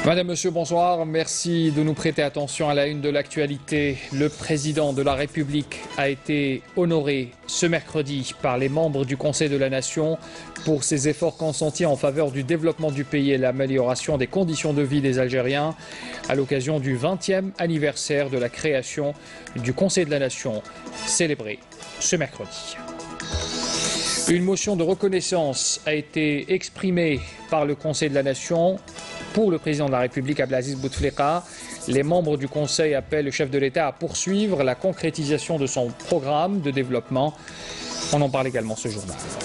Madame, Monsieur, bonsoir. Merci de nous prêter attention à la une de l'actualité. Le président de la République a été honoré ce mercredi par les membres du Conseil de la Nation pour ses efforts consentis en faveur du développement du pays et l'amélioration des conditions de vie des Algériens à l'occasion du 20e anniversaire de la création du Conseil de la Nation, célébré ce mercredi. Une motion de reconnaissance a été exprimée par le Conseil de la Nation pour le président de la République, Abdelaziz Bouteflika. Les membres du Conseil appellent le chef de l'État à poursuivre la concrétisation de son programme de développement. On en parle également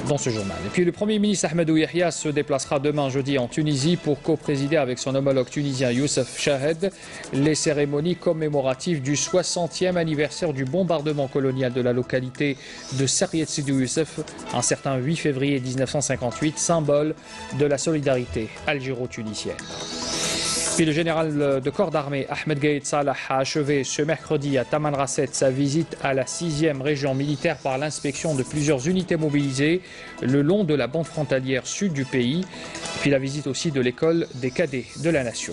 dans ce journal. Et puis le Premier ministre Ahmedou Yahya se déplacera demain jeudi en Tunisie pour co-présider avec son homologue tunisien Youssef Chahed les cérémonies commémoratives du 60e anniversaire du bombardement colonial de la localité de Sarriet Sidi Youssef, un certain 8 février 1958, symbole de la solidarité algéro-tunisienne. Puis le général de corps d'armée Ahmed Gaïd Salah a achevé ce mercredi à Tamanrasset sa visite à la 6e région militaire par l'inspection de plusieurs unités mobilisées le long de la bande frontalière sud du pays, puis la visite aussi de l'école des cadets de la nation.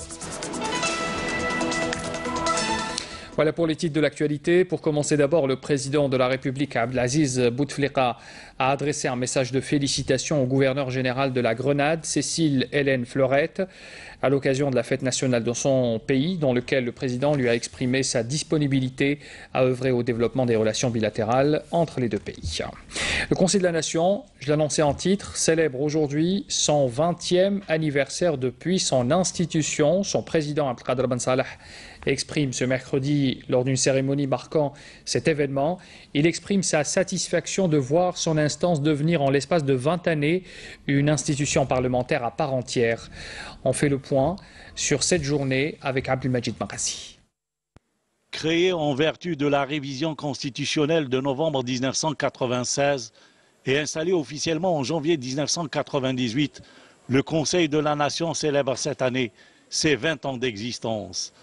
Voilà pour les titres de l'actualité. Pour commencer d'abord, le président de la République, Abdelaziz Bouteflika, a adressé un message de félicitations au gouverneur général de la Grenade, Cécile Hélène Fleurette, à l'occasion de la fête nationale de son pays, dans lequel le président lui a exprimé sa disponibilité à œuvrer au développement des relations bilatérales entre les deux pays. Le Conseil de la Nation, je l'annonçais en titre, célèbre aujourd'hui son 20e anniversaire depuis son institution. Son président, Abdelkader Ben Salah, exprime ce mercredi lors d'une cérémonie marquant cet événement. Il exprime sa satisfaction de voir son instance devenir en l'espace de 20 années une institution parlementaire à part entière. On fait le point sur cette journée avec Abdelmajid Makassi. Créé en vertu de la révision constitutionnelle de novembre 1996 et installé officiellement en janvier 1998, le Conseil de la Nation célèbre cette année ses 20 ans d'existence.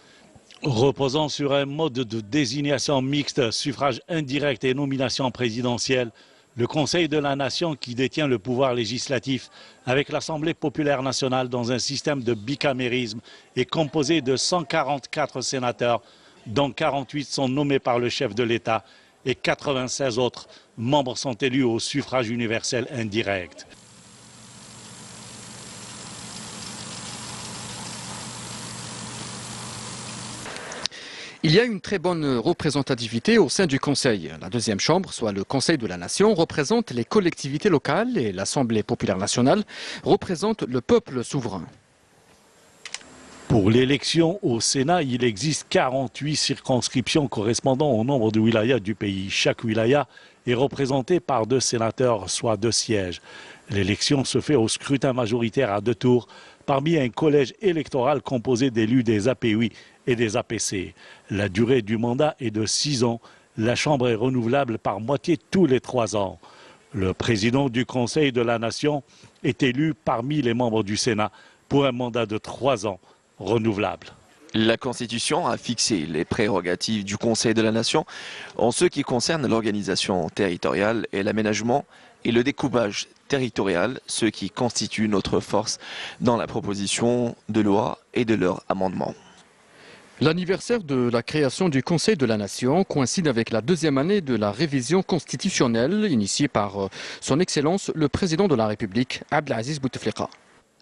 Reposant sur un mode de désignation mixte, suffrage indirect et nomination présidentielle, le Conseil de la Nation, qui détient le pouvoir législatif avec l'Assemblée populaire nationale dans un système de bicamérisme, est composé de 144 sénateurs, dont 48 sont nommés par le chef de l'État et 96 autres membres sont élus au suffrage universel indirect. Il y a une très bonne représentativité au sein du Conseil. La deuxième chambre, soit le Conseil de la Nation, représente les collectivités locales et l'Assemblée populaire nationale représente le peuple souverain. Pour l'élection au Sénat, il existe 48 circonscriptions correspondant au nombre de wilayas du pays. Chaque wilaya est représenté par 2 sénateurs, soit 2 sièges. L'élection se fait au scrutin majoritaire à 2 tours parmi un collège électoral composé d'élus des API et des APC. La durée du mandat est de 6 ans. La Chambre est renouvelable par moitié tous les 3 ans. Le président du Conseil de la Nation est élu parmi les membres du Sénat pour un mandat de 3 ans renouvelable. La Constitution a fixé les prérogatives du Conseil de la Nation en ce qui concerne l'organisation territoriale et l'aménagement et le découpage territorial, ce qui constitue notre force dans la proposition de loi et de leur amendement. L'anniversaire de la création du Conseil de la Nation coïncide avec la 2e année de la révision constitutionnelle initiée par son Excellence le Président de la République, Abdelaziz Bouteflika.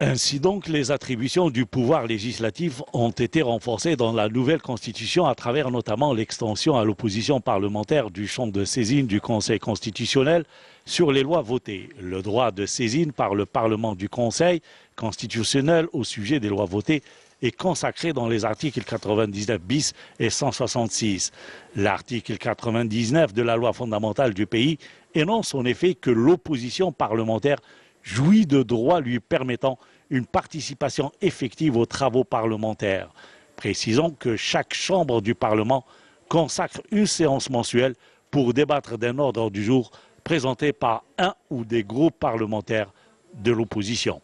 Ainsi donc, les attributions du pouvoir législatif ont été renforcées dans la nouvelle Constitution à travers notamment l'extension à l'opposition parlementaire du champ de saisine du Conseil constitutionnel sur les lois votées. Le droit de saisine par le Parlement du Conseil constitutionnel au sujet des lois votées est consacré dans les articles 99 bis et 166. L'article 99 de la loi fondamentale du pays énonce en effet que l'opposition parlementaire jouit de droits lui permettant une participation effective aux travaux parlementaires. Précisons que chaque chambre du Parlement consacre une séance mensuelle pour débattre d'un ordre du jour présenté par un ou des groupes parlementaires de l'opposition.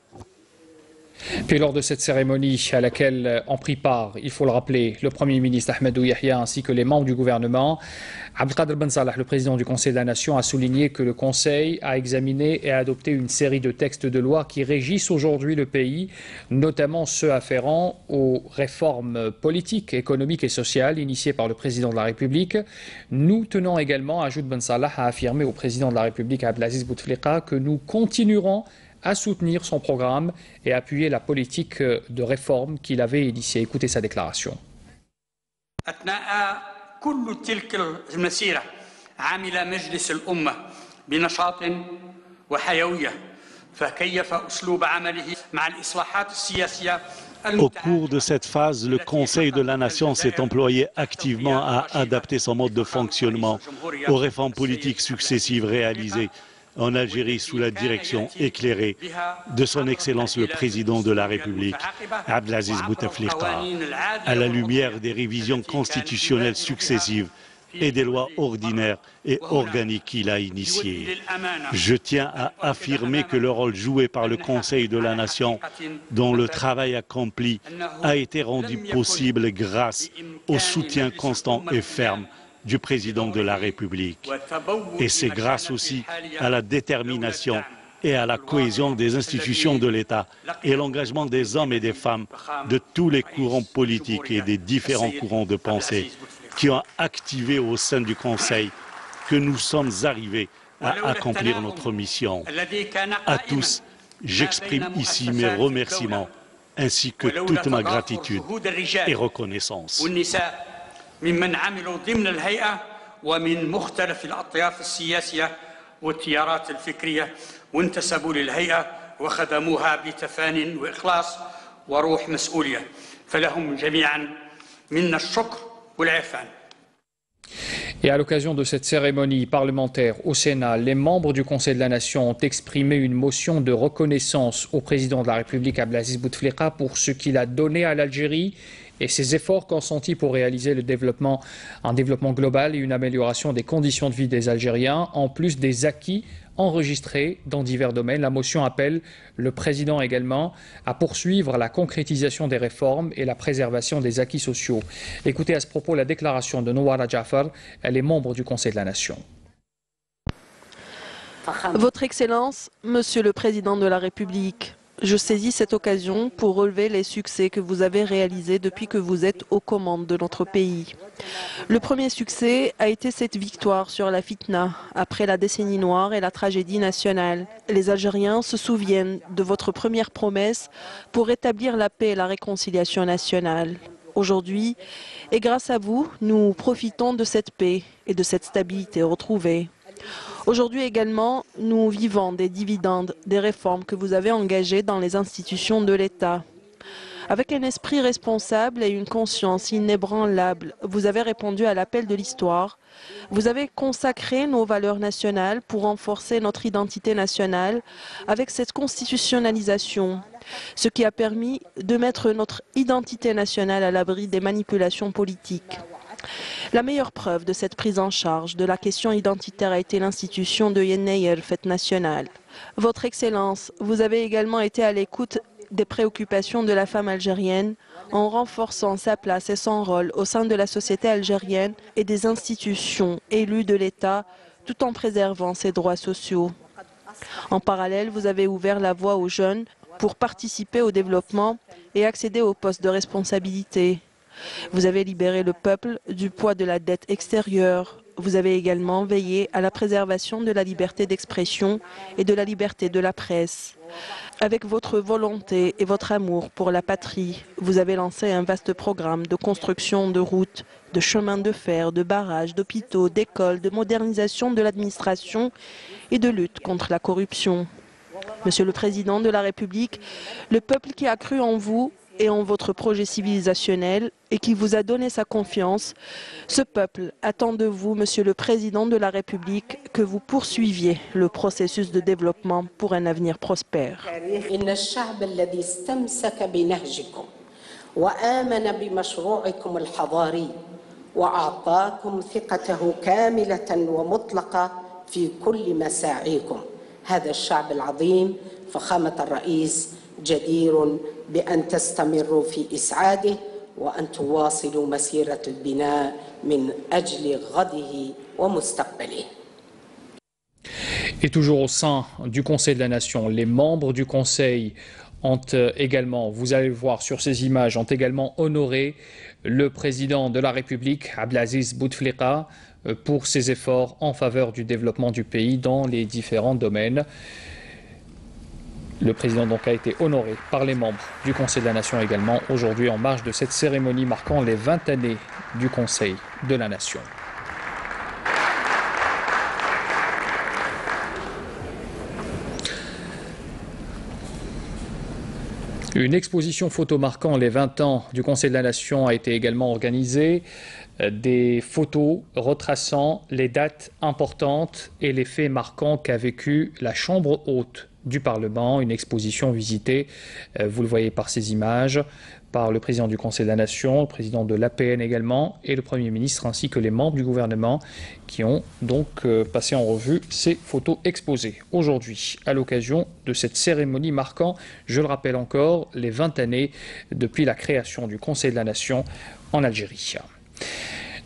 Puis lors de cette cérémonie à laquelle ont pris part, il faut le rappeler, le Premier ministre Ahmedou Yahya ainsi que les membres du gouvernement, Abdelkader Ben Salah, le président du Conseil de la Nation, a souligné que le Conseil a examiné et a adopté une série de textes de loi qui régissent aujourd'hui le pays, notamment ceux afférents aux réformes politiques, économiques et sociales initiées par le président de la République. Nous tenons également, ajoute Ben Salah, à affirmer au président de la République Abdelaziz Bouteflika que nous continuerons à soutenir son programme et appuyer la politique de réforme qu'il avait initiée. Écoutez sa déclaration. كل تلك المسيرة عمل مجلس الأمة بنشاط وحيوية فكيف أسلوب عمله مع الإصلاحات السياسية. Au cours de cette phase, le Conseil de la Nation s'est employé activement à adapter son mode de fonctionnement aux réformes politiques successives réalisées en Algérie sous la direction éclairée de son Excellence le Président de la République, Abdelaziz Bouteflika, à la lumière des révisions constitutionnelles successives et des lois ordinaires et organiques qu'il a initiées. Je tiens à affirmer que le rôle joué par le Conseil de la Nation, dont le travail accompli a été rendu possible grâce au soutien constant et ferme du président de la République. Et c'est grâce aussi à la détermination et à la cohésion des institutions de l'État et l'engagement des hommes et des femmes de tous les courants politiques et des différents courants de pensée qui ont activé au sein du Conseil que nous sommes arrivés à accomplir notre mission. À tous, j'exprime ici mes remerciements ainsi que toute ma gratitude et reconnaissance. ممن عملوا ضمن الهيئة ومن مختلف الأطياف السياسية والتيارات الفكرية وانتسبوا للهيئة وخدموها بتفان وإخلاص وروح مسؤولية فلهم جميعا منا الشكر والعرفان. Et à l'occasion de cette cérémonie parlementaire au Sénat, les membres du Conseil de la Nation ont exprimé une motion de reconnaissance au président de la République Abdelaziz Bouteflika pour ce qu'il a donné à l'Algérie et ses efforts consentis pour réaliser un développement global et une amélioration des conditions de vie des Algériens, en plus des acquis enregistrés dans divers domaines. La motion appelle le président également à poursuivre la concrétisation des réformes et la préservation des acquis sociaux. Écoutez à ce propos la déclaration de Nouara Jafar, elle est membre du Conseil de la Nation. Votre Excellence, Monsieur le Président de la République, je saisis cette occasion pour relever les succès que vous avez réalisés depuis que vous êtes aux commandes de notre pays. Le premier succès a été cette victoire sur la fitna, après la décennie noire et la tragédie nationale. Les Algériens se souviennent de votre première promesse pour rétablir la paix et la réconciliation nationale. Aujourd'hui, et grâce à vous, nous profitons de cette paix et de cette stabilité retrouvée. Aujourd'hui également, nous vivons des dividendes, des réformes que vous avez engagées dans les institutions de l'État. Avec un esprit responsable et une conscience inébranlable, vous avez répondu à l'appel de l'histoire. Vous avez consacré nos valeurs nationales pour renforcer notre identité nationale avec cette constitutionnalisation, ce qui a permis de mettre notre identité nationale à l'abri des manipulations politiques. La meilleure preuve de cette prise en charge de la question identitaire a été l'institution de Yenneyer, fête nationale. Votre Excellence, vous avez également été à l'écoute des préoccupations de la femme algérienne en renforçant sa place et son rôle au sein de la société algérienne et des institutions élues de l'État tout en préservant ses droits sociaux. En parallèle, vous avez ouvert la voie aux jeunes pour participer au développement et accéder aux postes de responsabilité. Vous avez libéré le peuple du poids de la dette extérieure. Vous avez également veillé à la préservation de la liberté d'expression et de la liberté de la presse. Avec votre volonté et votre amour pour la patrie, vous avez lancé un vaste programme de construction de routes, de chemins de fer, de barrages, d'hôpitaux, d'écoles, de modernisation de l'administration et de lutte contre la corruption. Monsieur le Président de la République, le peuple qui a cru en vous et en votre projet civilisationnel et qui vous a donné sa confiance, ce peuple attend de vous, Monsieur le Président de la République, que vous poursuiviez le processus de développement pour un avenir prospère. جدير بأن تستمروا في إسعاده وأن تواصلوا مسيرة البناء من أجل غده ومستقبله. Et toujours au sein du Conseil de la Nation, les membres du Conseil ont également, vous allez le voir sur ces images, ont également honoré le président de la République, Abdelaziz Bouteflika, pour ses efforts en faveur du développement du pays dans les différents domaines. Le président donc a été honoré par les membres du Conseil de la Nation également, aujourd'hui en marge de cette cérémonie marquant les 20 années du Conseil de la Nation. Une exposition photo marquant les 20 ans du Conseil de la Nation a été également organisée. Des photos retraçant les dates importantes et les faits marquants qu'a vécu la Chambre haute du Parlement. Une exposition visitée, vous le voyez par ces images, par le président du Conseil de la Nation, le président de l'APN également, et le Premier ministre, ainsi que les membres du gouvernement qui ont donc passé en revue ces photos exposées aujourd'hui à l'occasion de cette cérémonie marquant, je le rappelle encore, les 20 années depuis la création du Conseil de la Nation en Algérie.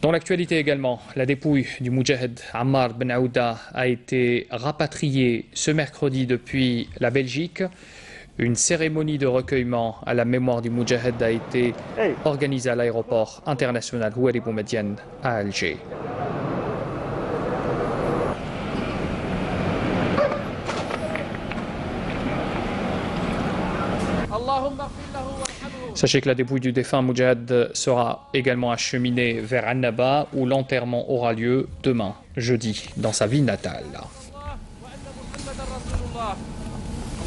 Dans l'actualité également, la dépouille du Moudjahed Ammar Ben Aouda a été rapatriée ce mercredi depuis la Belgique. Une cérémonie de recueillement à la mémoire du Moudjahed a été organisée à l'aéroport international Houari Boumediene à Alger. Sachez que la dépouille du défunt Moudjahed sera également acheminée vers Annaba où l'enterrement aura lieu demain, jeudi, dans sa ville natale.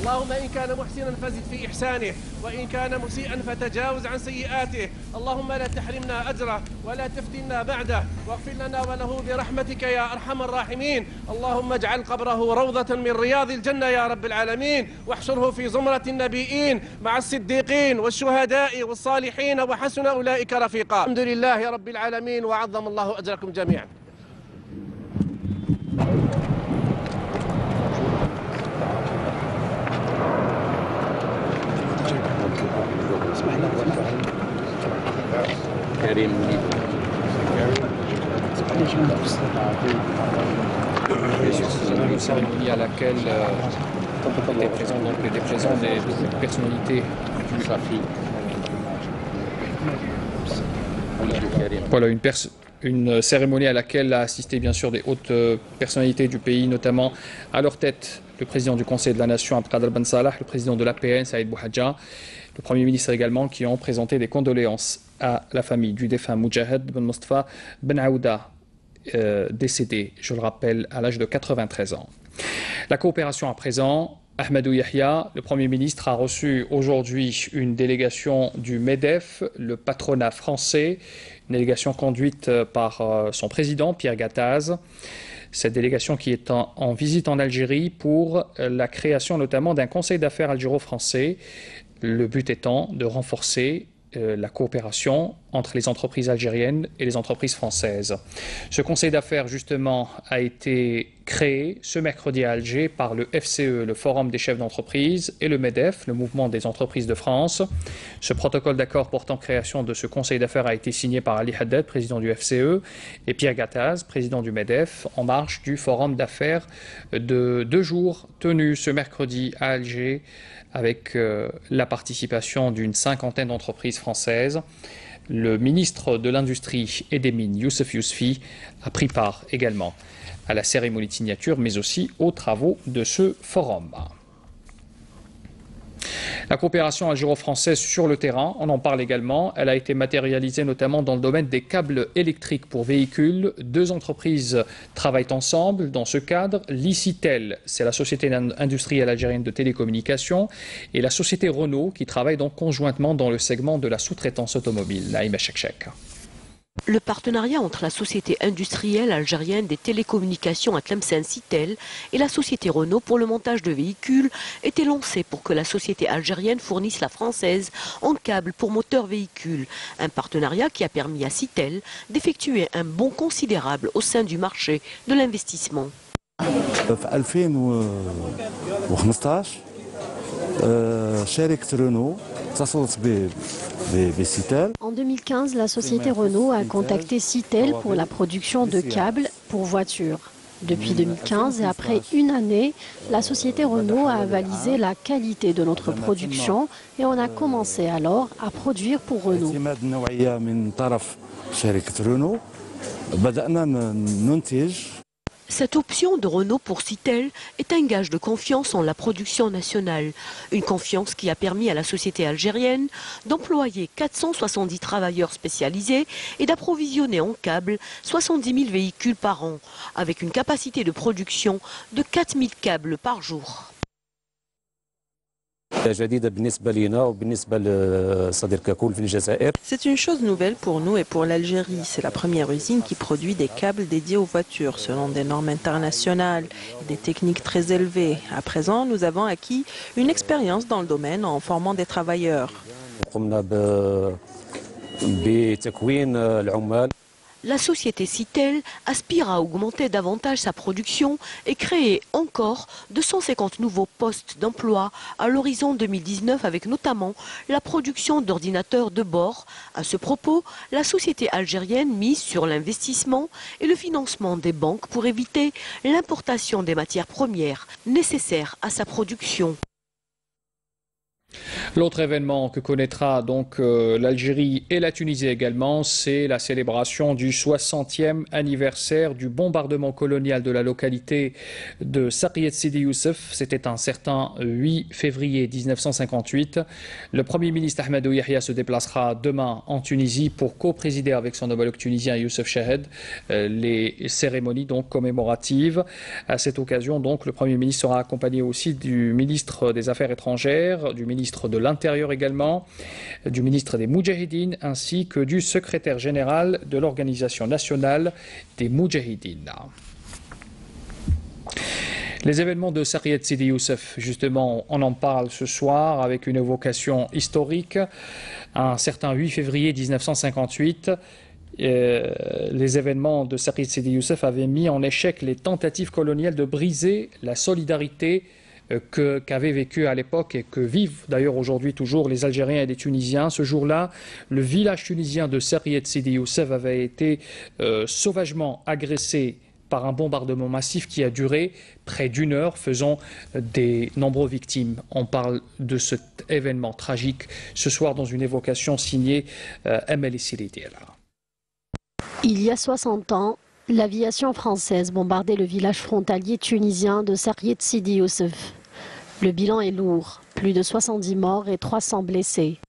اللهم إن كان محسنا فزد في إحسانه وإن كان مسيئا فتجاوز عن سيئاته اللهم لا تحرمنا أجره ولا تفتنا بعده واغفر لنا وله برحمتك يا أرحم الراحمين اللهم اجعل قبره روضة من رياض الجنة يا رب العالمين واحشره في زمرة النبيين مع الصديقين والشهداء والصالحين وحسن أولئك رفيقا الحمد لله رب العالمين وعظم الله أجركم جميعا. Une cérémonie à laquelle étaient présents des personnalités voilà, une cérémonie à laquelle a assisté bien sûr des hautes personnalités du pays, notamment à leur tête le président du Conseil de la Nation Abdelkader Ben Salah, le président de l'APN Saïd Bouhadja, le Premier ministre également, qui ont présenté des condoléances à la famille du défunt Moudjahed Ben Mustafa Ben Aouda, décédé, je le rappelle, à l'âge de 93 ans. La coopération à présent, Ahmadou Yahya, le Premier ministre, a reçu aujourd'hui une délégation du MEDEF, le patronat français, une délégation conduite par son président, Pierre Gattaz. Cette délégation qui est en visite en Algérie pour la création notamment d'un conseil d'affaires algéro-français, le but étant de renforcer la coopération entre les entreprises algériennes et les entreprises françaises. Ce conseil d'affaires, justement, a été créé ce mercredi à Alger par le FCE, le Forum des chefs d'entreprise, et le MEDEF, le Mouvement des entreprises de France. Ce protocole d'accord portant création de ce conseil d'affaires a été signé par Ali Haddad, président du FCE, et Pierre Gattaz, président du MEDEF, en marge du Forum d'affaires de 2 jours tenu ce mercredi à Alger, avec la participation d'une 50aine d'entreprises françaises. Le ministre de l'Industrie et des Mines, Youssef Yousfi, a pris part également à la cérémonie de signature, mais aussi aux travaux de ce forum. La coopération algéro-française sur le terrain, on en parle également. Elle a été matérialisée notamment dans le domaine des câbles électriques pour véhicules. 2 entreprises travaillent ensemble dans ce cadre. Licitel, c'est la société industrielle algérienne de télécommunications, et la société Renault qui travaille donc conjointement dans le segment de la sous-traitance automobile. Naïma Chekchek. Le partenariat entre la société industrielle algérienne des télécommunications à Tlemcen Citel et la société Renault pour le montage de véhicules était lancé pour que la société algérienne fournisse la française en câbles pour moteurs véhicules. Un partenariat qui a permis à Citel d'effectuer un bond considérable au sein du marché de l'investissement. في 2015 En 2015, la société Renault a contacté Citel pour la production de câbles pour voitures. Depuis 2015 et après une année, la société Renault a avalisé la qualité de notre production et on a commencé alors à produire pour Renault. Cette option de Renault pour Citel est un gage de confiance en la production nationale. Une confiance qui a permis à la société algérienne d'employer 470 travailleurs spécialisés et d'approvisionner en câbles 70 000 véhicules par an, avec une capacité de production de 4 000 câbles par jour. C'est une chose nouvelle pour nous et pour l'Algérie. C'est la première usine qui produit des câbles dédiés aux voitures selon des normes internationales et des techniques très élevées. À présent, nous avons acquis une expérience dans le domaine en formant des travailleurs. La société Citel aspire à augmenter davantage sa production et créer encore 250 nouveaux postes d'emploi à l'horizon 2019 avec notamment la production d'ordinateurs de bord. À ce propos, la société algérienne mise sur l'investissement et le financement des banques pour éviter l'importation des matières premières nécessaires à sa production. L'autre événement que connaîtra donc l'Algérie et la Tunisie également, c'est la célébration du 60e anniversaire du bombardement colonial de la localité de Saqiet Sidi Youssef. C'était un certain 8 février 1958. Le Premier ministre Ahmadou Yahya se déplacera demain en Tunisie pour co-présider avec son homologue tunisien Youssef Chahed les cérémonies donc commémoratives. À cette occasion, donc, le Premier ministre sera accompagné aussi du ministre des Affaires étrangères, du ministre de l'Intérieur également, du ministre des Moudjahidines ainsi que du secrétaire général de l'Organisation nationale des Moudjahidines. Les événements de Saqiet Sidi Youssef, justement, on en parle ce soir avec une évocation historique. Un certain 8 février 1958, les événements de Saqiet Sidi Youssef avaient mis en échec les tentatives coloniales de briser la solidarité qu'avaient vécu à l'époque et que vivent d'ailleurs aujourd'hui toujours les Algériens et les Tunisiens. Ce jour-là, le village tunisien de Saqiet Sidi Youssef avait été sauvagement agressé par un bombardement massif qui a duré près d'une heure, faisant des nombreuses victimes. On parle de cet événement tragique ce soir dans une évocation signée Emel Siridi. Il y a 60 ans, l'aviation française bombardait le village frontalier tunisien de Saqiet Sidi Youssef. Le bilan est lourd, plus de 70 morts et 300 blessés.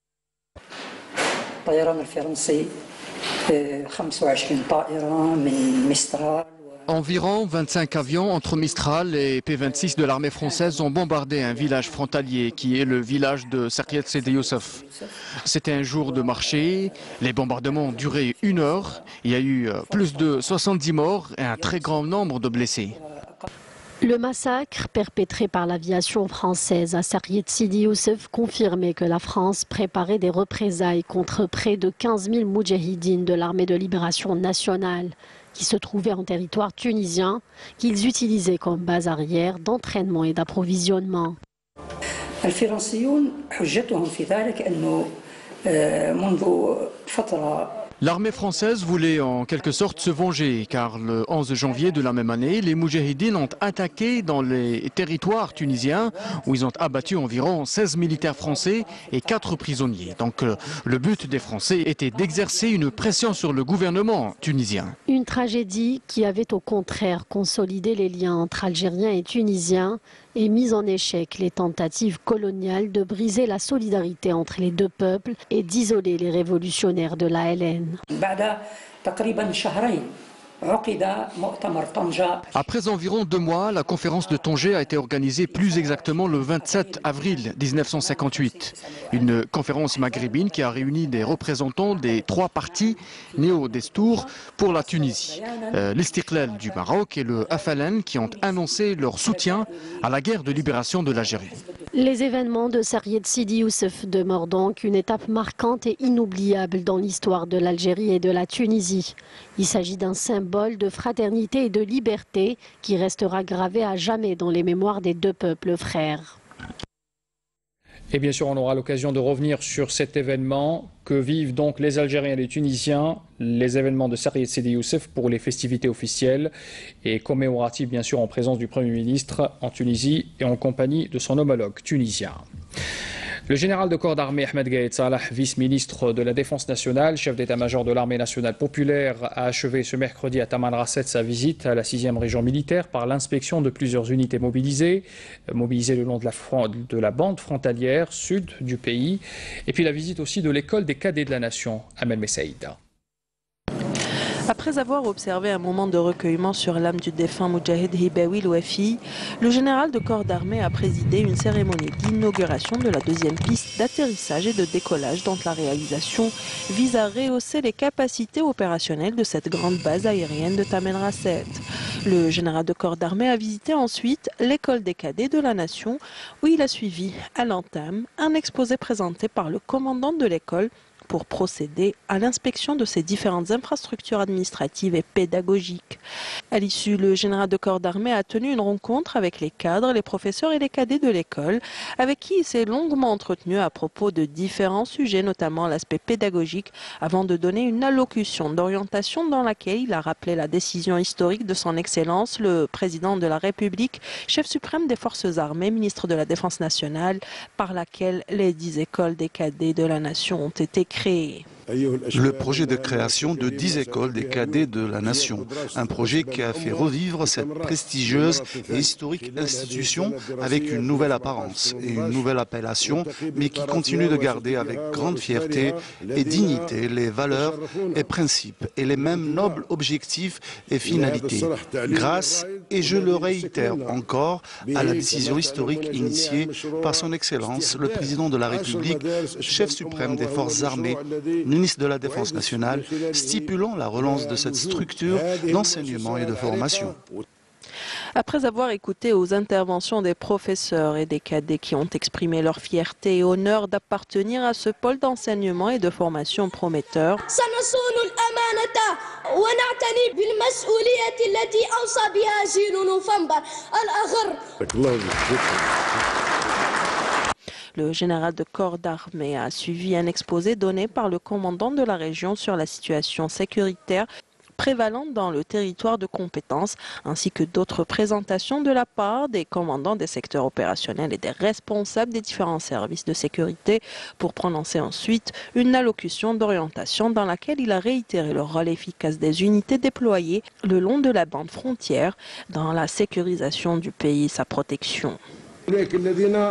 Environ 25 avions entre Mistral et P-26 de l'armée française ont bombardé un village frontalier qui est le village de Saqiet Sidi Youssef. C'était un jour de marché, les bombardements ont duré une heure, il y a eu plus de 70 morts et un très grand nombre de blessés. Le massacre perpétré par l'aviation française à Saqiet Sidi Youssef confirmait que la France préparait des représailles contre près de 15 000 moudjahidines de l'armée de libération nationale qui se trouvaient en territoire tunisien, qu'ils utilisaient comme base arrière d'entraînement et d'approvisionnement. L'armée française voulait en quelque sorte se venger car le 11 janvier de la même année, les moudjahidines ont attaqué dans les territoires tunisiens où ils ont abattu environ 16 militaires français et 4 prisonniers. Donc le but des Français était d'exercer une pression sur le gouvernement tunisien. Une tragédie qui avait au contraire consolidé les liens entre Algériens et Tunisiens et mis en échec les tentatives coloniales de briser la solidarité entre les deux peuples et d'isoler les révolutionnaires de l'ALN. Après environ 2 mois, la conférence de Tanger a été organisée plus exactement le 27 avril 1958. Une conférence maghrébine qui a réuni des représentants des 3 partis néo-destour pour la Tunisie. L'Istiqlal du Maroc et le FLN qui ont annoncé leur soutien à la guerre de libération de l'Algérie. Les événements de Saqiet Sidi Youssef demeurent donc une étape marquante et inoubliable dans l'histoire de l'Algérie et de la Tunisie. Il s'agit d'un symbole de fraternité et de liberté qui restera gravé à jamais dans les mémoires des deux peuples frères. Et bien sûr, on aura l'occasion de revenir sur cet événement que vivent donc les Algériens et les Tunisiens, les événements de Sariyet Sidi Youssef pour les festivités officielles et commémoratives, bien sûr, en présence du Premier ministre en Tunisie et en compagnie de son homologue tunisien. Le général de corps d'armée Ahmed Gaïd Salah, vice-ministre de la Défense nationale, chef d'état-major de l'armée nationale populaire, a achevé ce mercredi à Tamanrasset sa visite à la 6e région militaire par l'inspection de plusieurs unités mobilisées le long de la bande frontalière sud du pays, et puis la visite aussi de l'école des cadets de la nation, Amel Messaïd. Après avoir observé un moment de recueillement sur l'âme du défunt Moudjahid Hibaoui Louafi, le général de corps d'armée a présidé une cérémonie d'inauguration de la deuxième piste d'atterrissage et de décollage dont la réalisation vise à rehausser les capacités opérationnelles de cette grande base aérienne de Tamanrasset. Le général de corps d'armée a visité ensuite l'école des cadets de la nation où il a suivi à l'entame un exposé présenté par le commandant de l'école pour procéder à l'inspection de ces différentes infrastructures administratives et pédagogiques. À l'issue, le général de corps d'armée a tenu une rencontre avec les cadres, les professeurs et les cadets de l'école, avec qui il s'est longuement entretenu à propos de différents sujets, notamment l'aspect pédagogique, avant de donner une allocution d'orientation dans laquelle il a rappelé la décision historique de son Excellence, le président de la République, chef suprême des forces armées, ministre de la Défense nationale, par laquelle les 10 écoles des cadets de la nation ont été créées. Le projet de création de 10 écoles des cadets de la nation, un projet qui a fait revivre cette prestigieuse et historique institution avec une nouvelle apparence et une nouvelle appellation, mais qui continue de garder avec grande fierté et dignité les valeurs et principes et les mêmes nobles objectifs et finalités. Grâce, et je le réitère encore, à la décision historique initiée par son Excellence, le Président de la République, chef suprême des forces armées, ministre de la Défense nationale, stipulant la relance de cette structure d'enseignement et de formation. Après avoir écouté aux interventions des professeurs et des cadets qui ont exprimé leur fierté et honneur d'appartenir à ce pôle d'enseignement et de formation prometteur, le général de corps d'armée a suivi un exposé donné par le commandant de la région sur la situation sécuritaire prévalente dans le territoire de compétence, ainsi que d'autres présentations de la part des commandants des secteurs opérationnels et des responsables des différents services de sécurité, pour prononcer ensuite une allocution d'orientation dans laquelle il a réitéré le rôle efficace des unités déployées le long de la bande frontière dans la sécurisation du pays et sa protection.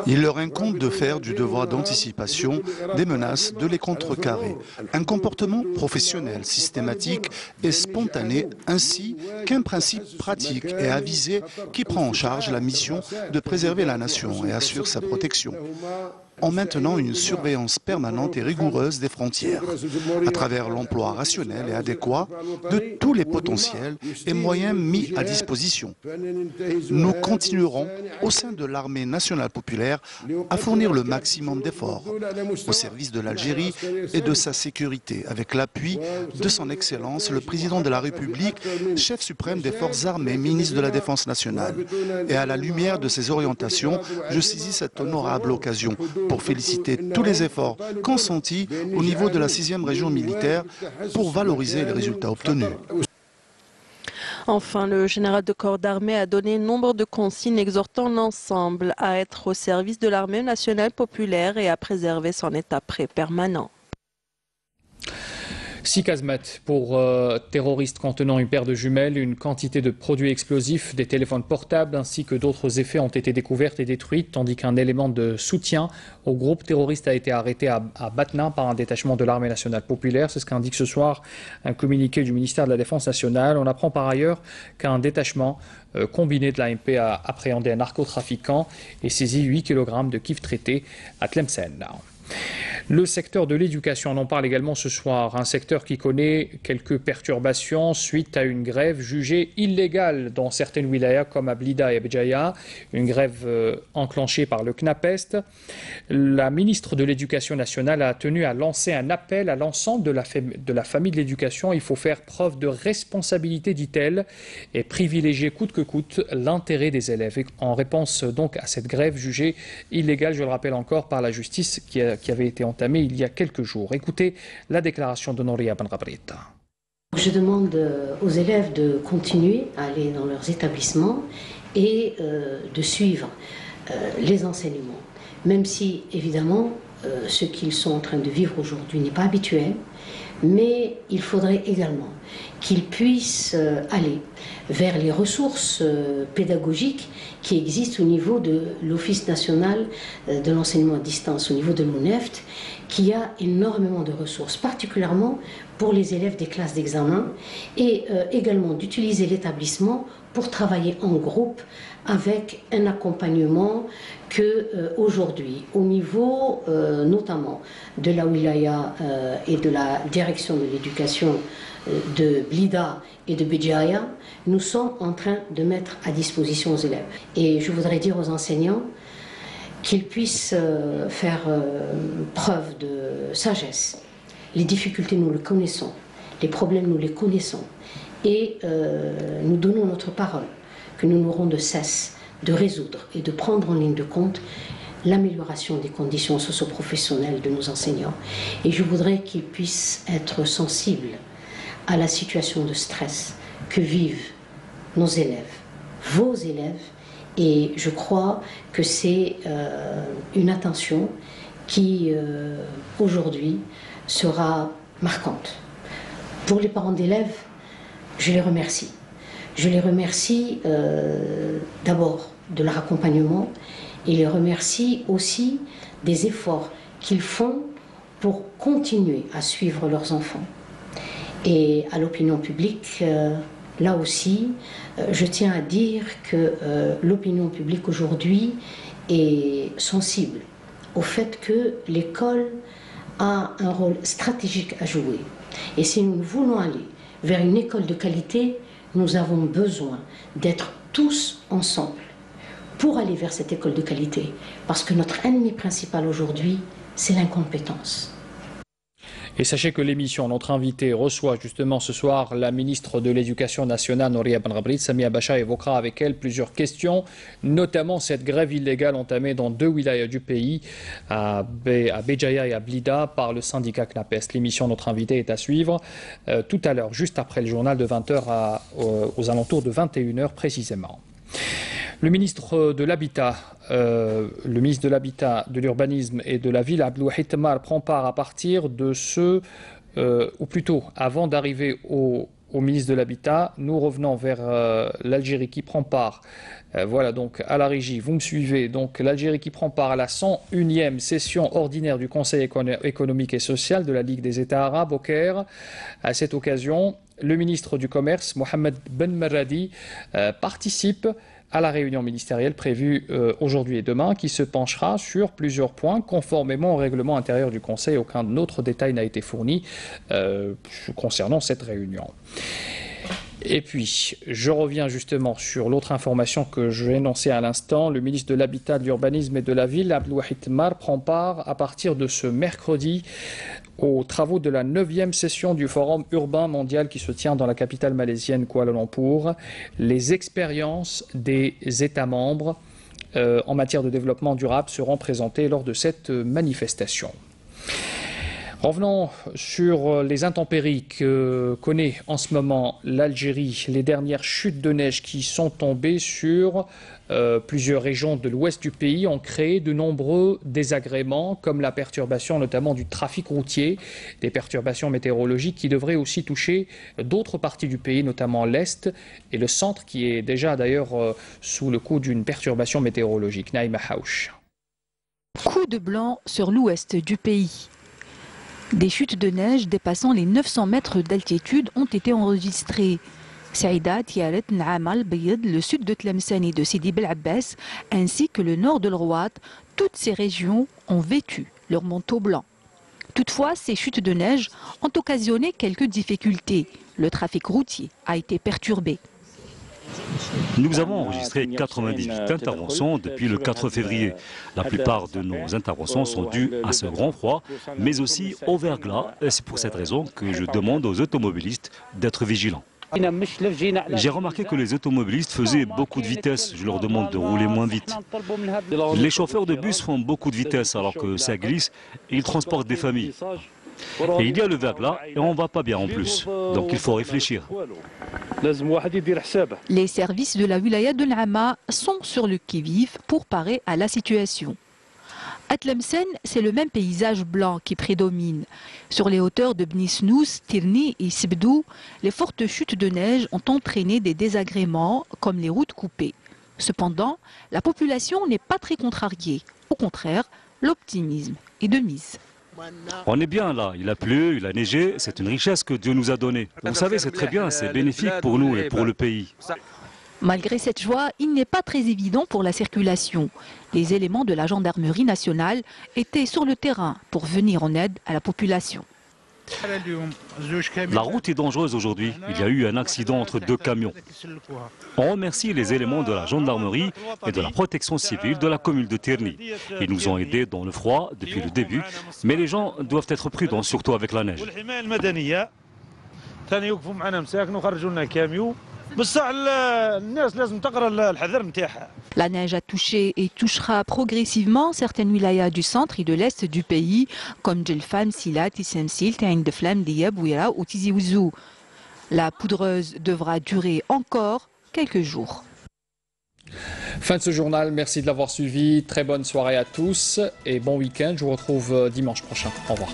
Il leur incombe de faire du devoir d'anticipation des menaces, de les contrecarrer. Un comportement professionnel, systématique et spontané, ainsi qu'un principe pratique et avisé qui prend en charge la mission de préserver la nation et assure sa protection, en maintenant une surveillance permanente et rigoureuse des frontières, à travers l'emploi rationnel et adéquat de tous les potentiels et moyens mis à disposition. Nous continuerons, au sein de l'armée nationale populaire, à fournir le maximum d'efforts au service de l'Algérie et de sa sécurité, avec l'appui de son Excellence, le Président de la République, chef suprême des forces armées, ministre de la Défense nationale. Et à la lumière de ces orientations, je saisis cette honorable occasion pour féliciter tous les efforts consentis au niveau de la 6e région militaire pour valoriser les résultats obtenus. Enfin, le général de corps d'armée a donné nombre de consignes exhortant l'ensemble à être au service de l'armée nationale populaire et à préserver son état permanent. 6 casemates pour terroristes contenant une paire de jumelles, une quantité de produits explosifs, des téléphones portables ainsi que d'autres effets ont été découverts et détruits, tandis qu'un élément de soutien au groupe terroriste a été arrêté à Batna par un détachement de l'armée nationale populaire. C'est ce qu'indique ce soir un communiqué du ministère de la Défense nationale. On apprend par ailleurs qu'un détachement combiné de l'AMP a appréhendé un narcotrafiquant et saisi 8 kg de kif traité à Tlemcen. Le secteur de l'éducation, on en parle également ce soir, un secteur qui connaît quelques perturbations suite à une grève jugée illégale dans certaines wilayas comme à Blida et à Béjaïa, une grève enclenchée par le CNAPEST. La ministre de l'Éducation nationale a tenu à lancer un appel à l'ensemble de la famille de l'éducation. Il faut faire preuve de responsabilité, dit-elle, et privilégier coûte que coûte l'intérêt des élèves. Et en réponse donc à cette grève jugée illégale, je le rappelle encore, par la justice qui avait été entamée il y a quelques jours. Écoutez la déclaration de Nouria Benrabrita. Je demande aux élèves de continuer à aller dans leurs établissements et de suivre les enseignements. Même si, évidemment, ce qu'ils sont en train de vivre aujourd'hui n'est pas habituel, mais il faudrait également qu'ils puissent aller vers les ressources pédagogiques qui existent au niveau de l'Office national de l'enseignement à distance, au niveau de l'ONEFT, qui a énormément de ressources, particulièrement pour les élèves des classes d'examen, et également d'utiliser l'établissement pour travailler en groupe avec un accompagnement que aujourd'hui, au niveau notamment de la wilaya et de la direction de l'éducation de Blida et de Béjaïa, nous sommes en train de mettre à disposition aux élèves. Et je voudrais dire aux enseignants qu'ils puissent faire preuve de sagesse. Les difficultés, nous les connaissons. Les problèmes, nous les connaissons. Et nous donnons notre parole que nous n'aurons de cesse de résoudre et de prendre en ligne de compte l'amélioration des conditions socio-professionnelles de nos enseignants. Et je voudrais qu'ils puissent être sensibles à la situation de stress que vivent nos élèves, vos élèves, et je crois que c'est une attention qui aujourd'hui sera marquante. Pour les parents d'élèves, je les remercie. Je les remercie d'abord de leur accompagnement et les remercie aussi des efforts qu'ils font pour continuer à suivre leurs enfants. Et à l'opinion publique, là aussi, je tiens à dire que l'opinion publique aujourd'hui est sensible au fait que l'école a un rôle stratégique à jouer. Et si nous voulons aller vers une école de qualité, nous avons besoin d'être tous ensemble pour aller vers cette école de qualité. Parce que notre ennemi principal aujourd'hui, c'est l'incompétence. Et sachez que l'émission, notre invité, reçoit justement ce soir la ministre de l'Éducation nationale, Nouria Benrabrita. Samia Bacha évoquera avec elle plusieurs questions, notamment cette grève illégale entamée dans 2 wilayas du pays, à Béjaïa et à Blida, par le syndicat CNAPEST. L'émission, notre invité, est à suivre tout à l'heure, juste après le journal de 20h aux alentours de 21h précisément. Le ministre de l'Habitat, de l'Urbanisme et de la Ville, Abdelouahid Temmar, prend part à partir de ou plutôt avant d'arriver au ministre de l'Habitat, nous revenons vers l'Algérie qui prend part, voilà donc à la régie, vous me suivez, donc l'Algérie qui prend part à la 101e session ordinaire du Conseil économique et social de la Ligue des États arabes au Caire. À cette occasion, le ministre du Commerce, Mohamed Ben Meradi, participe à la réunion ministérielle prévue aujourd'hui et demain, qui se penchera sur plusieurs points conformément au règlement intérieur du Conseil. Aucun autre détail n'a été fourni concernant cette réunion. Et puis, je reviens justement sur l'autre information que je vais énoncer à l'instant. Le ministre de l'Habitat, de l'Urbanisme et de la Ville, Abdelouahid Temmar, prend part à partir de ce mercredi aux travaux de la 9e session du Forum urbain mondial qui se tient dans la capitale malaisienne Kuala Lumpur. Les expériences des États membres en matière de développement durable seront présentées lors de cette manifestation. Revenons sur les intempéries que connaît en ce moment l'Algérie. Les dernières chutes de neige qui sont tombées sur plusieurs régions de l'ouest du pays ont créé de nombreux désagréments, comme la perturbation notamment du trafic routier, des perturbations météorologiques qui devraient aussi toucher d'autres parties du pays, notamment l'Est et le centre, qui est déjà d'ailleurs sous le coup d'une perturbation météorologique. Naïma Haouch. Coup de blanc sur l'ouest du pays. Des chutes de neige dépassant les 900 mètres d'altitude ont été enregistrées. Saïda, Tiaret, N'Amal, Bayed, le sud de Tlemcen et de Sidi Bel Abbas, ainsi que le nord de l'Rouat, toutes ces régions ont vêtu leur manteau blanc. Toutefois, ces chutes de neige ont occasionné quelques difficultés. Le trafic routier a été perturbé. Nous avons enregistré 98 interventions depuis le 4 février. La plupart de nos interventions sont dues à ce grand froid, mais aussi au verglas. C'est pour cette raison que je demande aux automobilistes d'être vigilants. J'ai remarqué que les automobilistes faisaient beaucoup de vitesse. Je leur demande de rouler moins vite. Les chauffeurs de bus font beaucoup de vitesse alors que ça glisse et ils transportent des familles. Et il y a le verglas et on ne va pas bien en plus. Donc il faut réfléchir. Les services de la wilaya de N'Ama sont sur le qui-vive pour parer à la situation. À Tlemcen, c'est le même paysage blanc qui prédomine. Sur les hauteurs de Bni Snous, Tirni et Sibdou, les fortes chutes de neige ont entraîné des désagréments comme les routes coupées. Cependant, la population n'est pas très contrariée. Au contraire, l'optimisme est de mise. On est bien là, il a plu, il a neigé, c'est une richesse que Dieu nous a donnée. Vous savez, c'est très bien, c'est bénéfique pour nous et pour le pays. Malgré cette joie, il n'est pas très évident pour la circulation. Les éléments de la gendarmerie nationale étaient sur le terrain pour venir en aide à la population. La route est dangereuse aujourd'hui. Il y a eu un accident entre deux camions. On remercie les éléments de la gendarmerie et de la protection civile de la commune de Tirni. Ils nous ont aidés dans le froid depuis le début, mais les gens doivent être prudents, surtout avec la neige. La neige a touché et touchera progressivement certaines wilayas du centre et de l'est du pays, comme Djelfam, Silat, Issemsil, Taïn de Flam, Diab, Ouira ou Tizi Ouzou. La poudreuse devra durer encore quelques jours. Fin de ce journal, merci de l'avoir suivi. Très bonne soirée à tous et bon week-end. Je vous retrouve dimanche prochain. Au revoir.